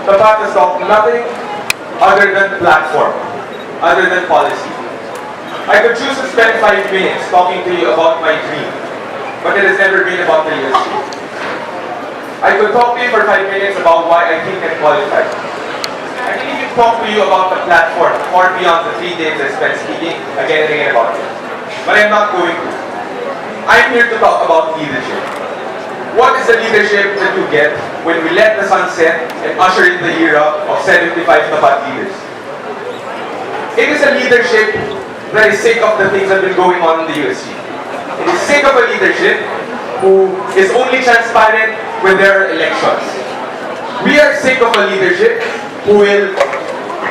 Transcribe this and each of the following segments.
Tapat has talked nothing other than platform, other than policy. I could choose to spend 5 minutes talking to you about my dream, but it has never been about the USG. I could talk to you for 5 minutes about why I think I'm qualified. I can even talk to you about the platform, far beyond the 3 days I spent speaking again and again about it. But I'm not going to. I'm here to talk about leadership. What is the leadership that you get when we let the sun set and usher in the era of 75 Tapat leaders? It is a leadership that is sick of the things that have been going on in the USG. It is sick of a leadership who is only transparent when there are elections. We are sick of a leadership who will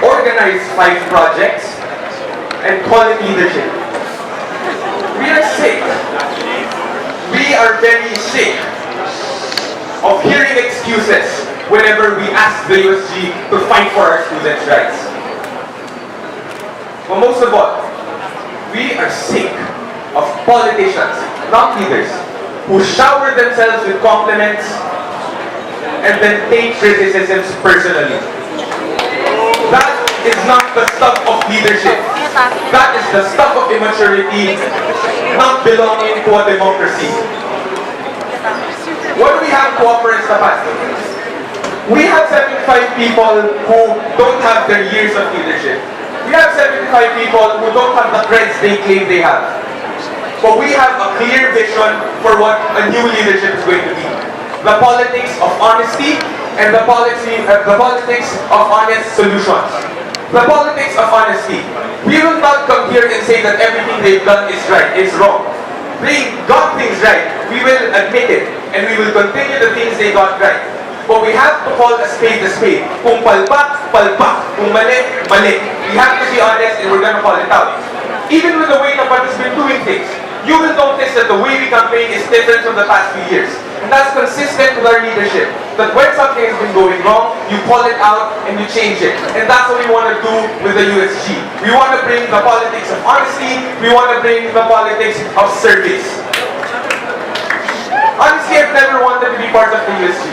organize 5 projects and call it leadership. We are sick. We are very sick of hearing excuses whenever we ask the USG to fight for our students' rights. But most of all, we are sick of politicians, not leaders, who shower themselves with compliments and then take criticisms personally. That is not the stuff of leadership. That is the stuff of immaturity, not belonging to a democracy. What do we have to offer as Tapat? We have 75 people who don't have their years of leadership. We have 75 people who don't have the creds they claim they have. But we have a clear vision for what a new leadership is going to be. The politics of honesty and the politics of honest solutions. The politics of honesty. We will not come here and say that everything they've done is right, is wrong. They got things right. We will admit it. And we will continue the things they got right. But we have to call a spade a spade. Kung palpak, palpak. Kung mali, mali. We have to be honest and we're going to call it out. Even with the way Tapat has been doing things, you will notice that the way we campaign is different from the past few years. And that's consistent with our leadership. That when something has been going wrong, you call it out and you change it. And that's what we want to do with the USG. We want to bring the politics of honesty. We want to bring the politics of service. Honestly, I've never wanted to be part of the USG.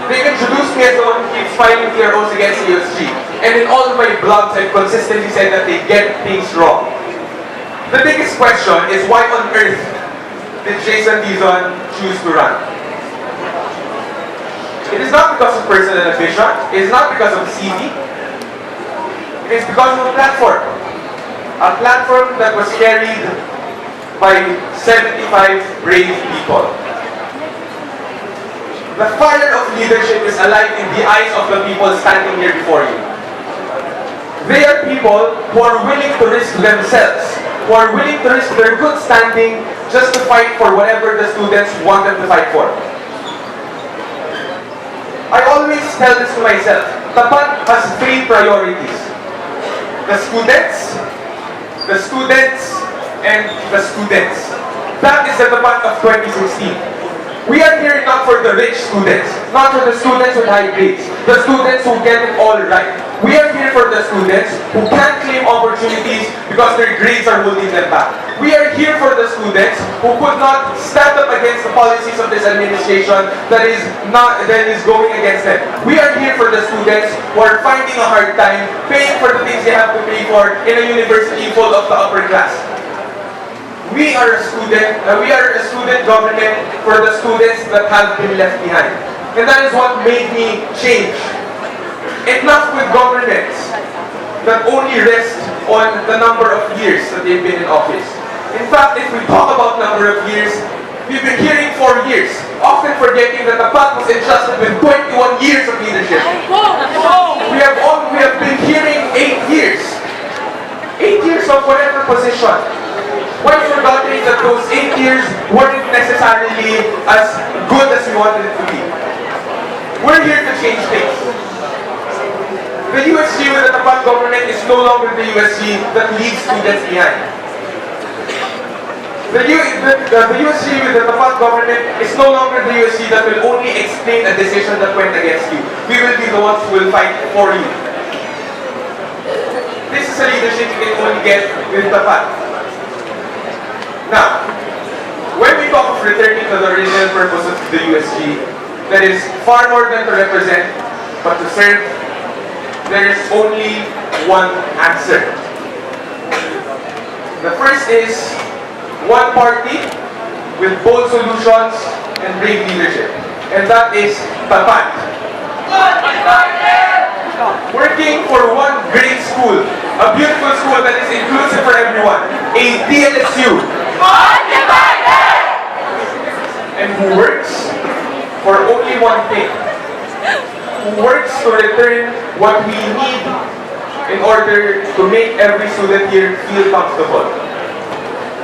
They've introduced me as the one who keeps filing TROs against the USG. And in all of my blogs, I've consistently said that they get things wrong. The biggest question is why on earth did Dizon choose to run? It is not because of personal ambition. It is not because of CV. It is because of a platform. A platform that was carried by 75 brave people. The fire of leadership is alive in the eyes of the people standing here before you. They are people who are willing to risk themselves, who are willing to risk their good standing just to fight for whatever the students want them to fight for. I always tell this to myself, Tapat has 3 priorities. The students, and the students. That is the Tapat of 2016. We are here not for the rich students, not for the students with high grades, the students who get it all right. We are here for the students who can't claim opportunities because their grades are holding them back. We are here for the students who could not stand up against the policies of this administration that is going against them. We are here for the students who are finding a hard time paying for the things they have to pay for in a university full of the upper class. We are a student government for the students that have been left behind. And that is what made me change. Enough with governments that only rest on the number of years that they've been in office. In fact, if we talk about number of years, we've been hearing 4 years, often forgetting that Tapat was entrusted with 21 years of leadership. We have been hearing 8 years. 8 years of whatever position. While forgetting that those 8 years weren't necessarily as good as we wanted it to be. We're here to change things. The USG with the Tapat government is no longer the USG that leaves students behind. The USG with the Tapat government is no longer the USG that will only explain a decision that went against you. We will be the ones who will fight for you. This is a leadership you can only get with Tapat. Now, when we talk of returning to the original purpose of the USG, that is far more than to represent but to serve, there is only one answer. The first is one party with bold solutions and brave leadership. And that is Tapat. Working for one great school, a beautiful school that is inclusive for everyone, a DLSU. And who works for only one thing. Who works to return what we need in order to make every student here feel comfortable.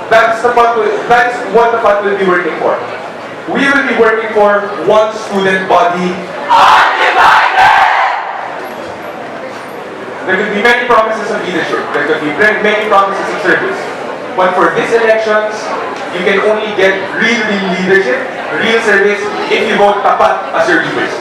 That's what the Tapat will be working for. We will be working for one student body. There could be many promises of leadership. There could be many promises of service. But for these elections, you can only get real leadership, real service, if you vote Tapat as your leaders.